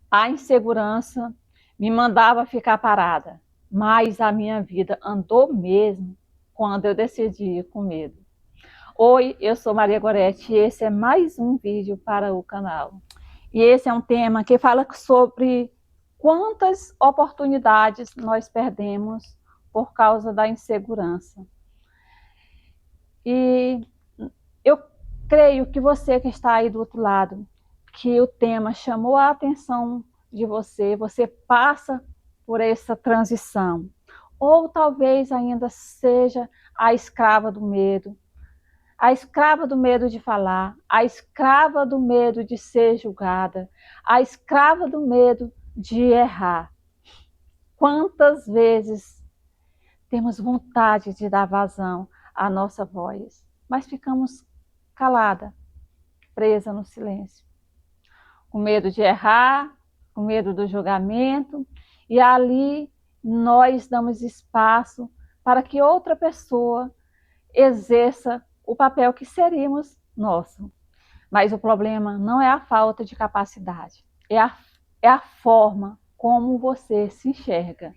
A insegurança me mandava ficar parada, mas a minha vida andou mesmo quando eu decidi ir com medo. Oi, eu sou Maria Gorete e esse é mais um vídeo para o canal. E esse é um tema que fala sobre quantas oportunidades nós perdemos por causa da insegurança. E eu creio que você que está aí do outro lado, que o tema chamou a atenção de você, você passa por essa transição. Ou talvez ainda seja a escrava do medo, a escrava do medo de falar, a escrava do medo de ser julgada, a escrava do medo de errar. Quantas vezes temos vontade de dar vazão à nossa voz, mas ficamos calada, presa no silêncio, com medo de errar, com medo do julgamento, e ali nós damos espaço para que outra pessoa exerça o papel que seríamos nosso. Mas o problema não é a falta de capacidade, é a forma como você se enxerga.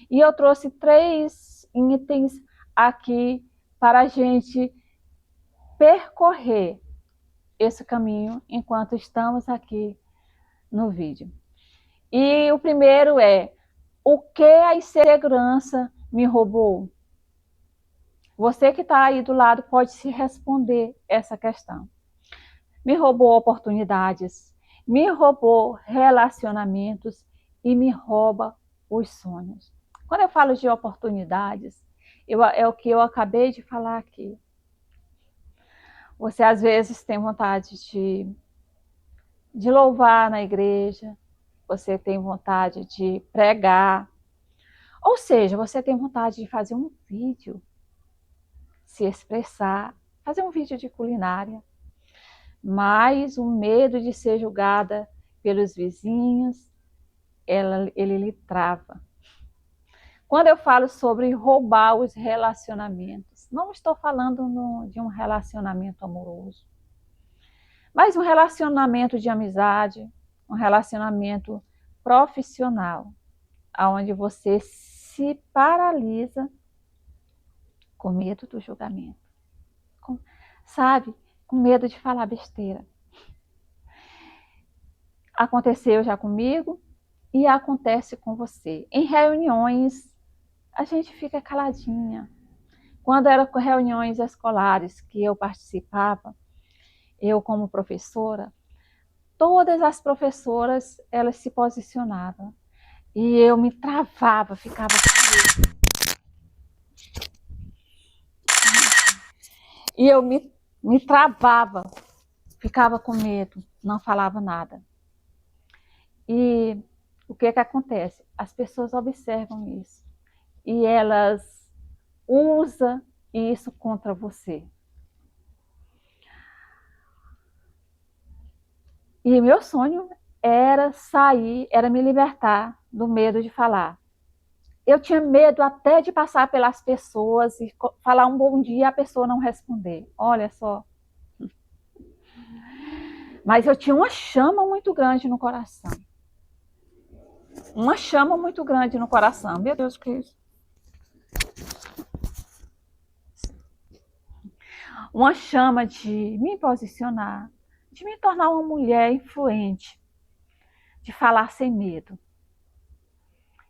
E eu trouxe 3 itens aqui para a gente percorrer esse caminho enquanto estamos aqui no vídeo. E o primeiro é: o que a insegurança me roubou? Você que está aí do lado pode se responder essa questão. Me roubou oportunidades, me roubou relacionamentos e me rouba os sonhos. Quando eu falo de oportunidades, é o que eu acabei de falar aqui. Você às vezes tem vontade de louvar na igreja, você tem vontade de pregar, ou seja, você tem vontade de fazer um vídeo, se expressar, fazer um vídeo de culinária, mas o medo de ser julgada pelos vizinhos, ele lhe trava. Quando eu falo sobre roubar os relacionamentos, não estou falando de um relacionamento amoroso, mas um relacionamento de amizade, um relacionamento profissional, onde você se paralisa com medo do julgamento, sabe? Com medo de falar besteira. Aconteceu já comigo e acontece com você. Em reuniões, a gente fica caladinha. Quando eram reuniões escolares que eu participava, eu como professora, todas as professoras, elas se posicionavam. E eu me travava, ficava com medo. E eu me travava, ficava com medo, não falava nada. E o que acontece? As pessoas observam isso. E elas usam isso contra você. E meu sonho era sair, era me libertar do medo de falar. Eu tinha medo até de passar pelas pessoas e falar um bom dia e a pessoa não responder. Olha só. Mas eu tinha uma chama muito grande no coração. Uma chama muito grande no coração. Meu Deus, que é isso? Uma chama de me posicionar, de me tornar uma mulher influente, de falar sem medo.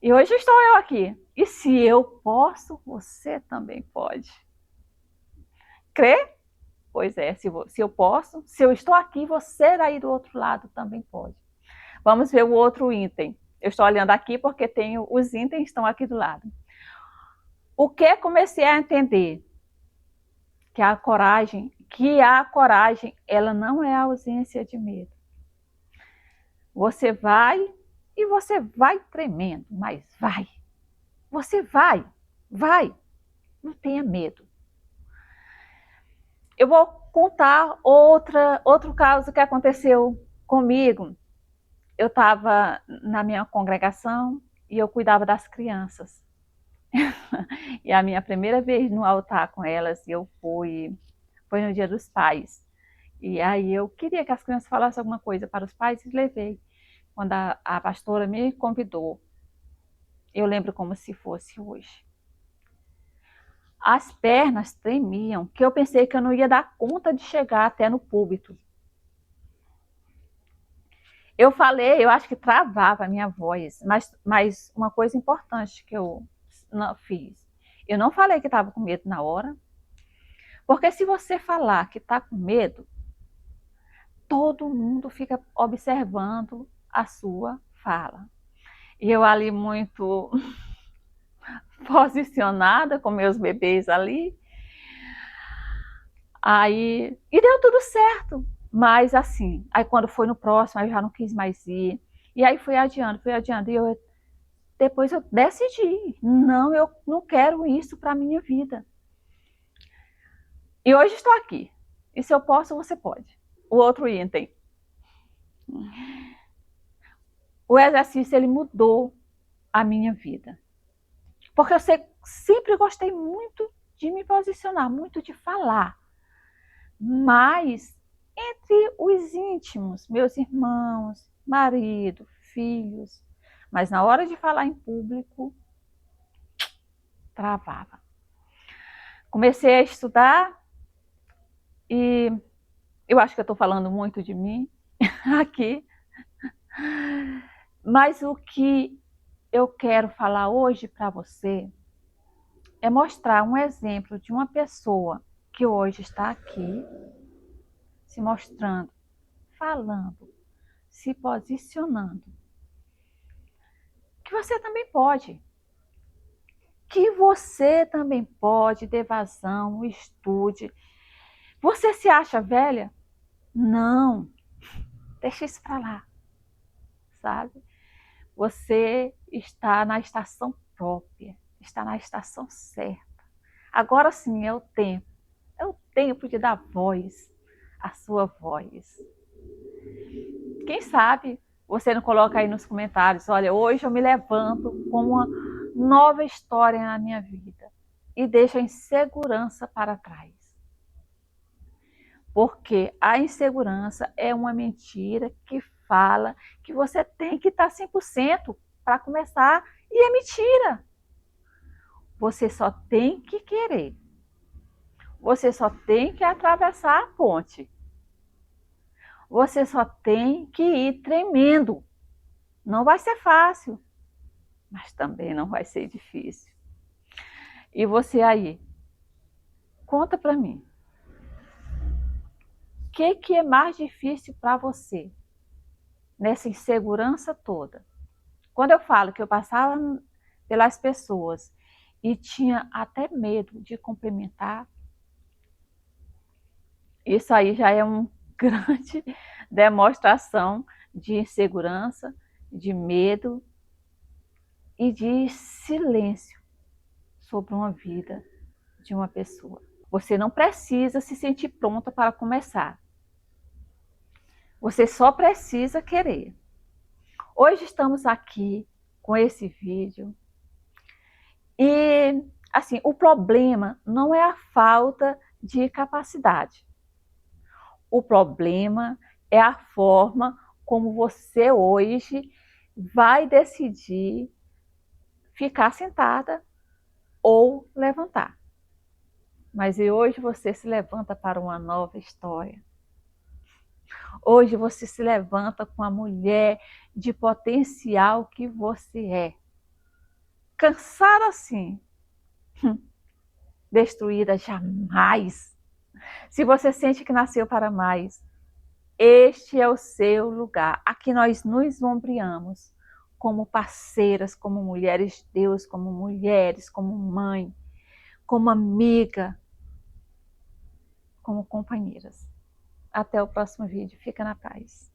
E hoje estou eu aqui. E se eu posso, você também pode. Crê? Pois é, se eu posso, se eu estou aqui, você aí do outro lado também pode. Vamos ver o outro item. Eu estou olhando aqui porque os itens estão aqui do lado. O que comecei a entender? Que a coragem, ela não é a ausência de medo. Você vai e você vai tremendo, mas vai. Você vai. Não tenha medo. Eu vou contar outro caso que aconteceu comigo. Eu estava na minha congregação e eu cuidava das crianças. E a minha primeira vez no altar com elas, foi no Dia dos Pais. E aí eu queria que as crianças falassem alguma coisa para os pais e levei. quando a pastora me convidou, eu lembro como se fosse hoje. As pernas tremiam, que eu pensei que eu não ia dar conta de chegar até no púlpito. Eu falei, eu acho que travava a minha voz, mas uma coisa importante que eu não fiz, eu não falei que estava com medo na hora, porque se você falar que está com medo, todo mundo fica observando a sua fala. E eu ali muito posicionada com meus bebês ali, aí e deu tudo certo. Mas assim, aí quando foi no próximo, aí eu já não quis mais ir. E aí fui adiando, e depois eu decidi, não, eu não quero isso para a minha vida. E hoje estou aqui. E se eu posso, você pode. O outro item. O exercício, ele mudou a minha vida. Porque eu sempre gostei muito de me posicionar, muito de falar. Mas entre os íntimos, meus irmãos, marido, filhos, mas na hora de falar em público, travava. Comecei a estudar e eu acho que eu estou falando muito de mim aqui, mas o que eu quero falar hoje para você é mostrar um exemplo de uma pessoa que hoje está aqui, se mostrando, falando, se posicionando, que você também pode. Que você também pode, dê vazão, estude. Você se acha velha? Não, deixa isso para lá, sabe? Você está na estação própria, está na estação certa. Agora sim é o tempo de dar voz à sua voz. Quem sabe você não coloca aí nos comentários, olha, hoje eu me levanto com uma nova história na minha vida e deixo a insegurança para trás. Porque a insegurança é uma mentira que fala que você tem que estar 100% para começar e é mentira. Você só tem que querer. Você só tem que atravessar a ponte. Você só tem que ir tremendo. Não vai ser fácil, mas também não vai ser difícil. E você aí, conta para mim. O que é mais difícil para você nessa insegurança toda? Quando eu falo que eu passava pelas pessoas e tinha até medo de cumprimentar, isso aí já é uma grande demonstração de insegurança, de medo e de silêncio sobre uma vida de uma pessoa. Você não precisa se sentir pronta para começar. Você só precisa querer. Hoje estamos aqui com esse vídeo e, assim, o problema não é a falta de capacidade. O problema é a forma como você hoje vai decidir ficar sentada ou levantar. Mas e hoje você se levanta para uma nova história. Hoje você se levanta com a mulher de potencial que você é. Cansada assim, destruída jamais. Se você sente que nasceu para mais, este é o seu lugar. Aqui nós nos ombreamos como parceiras, como mulheres de Deus, como mulheres, como mãe, como amiga, como companheiras. Até o próximo vídeo. Fica na paz.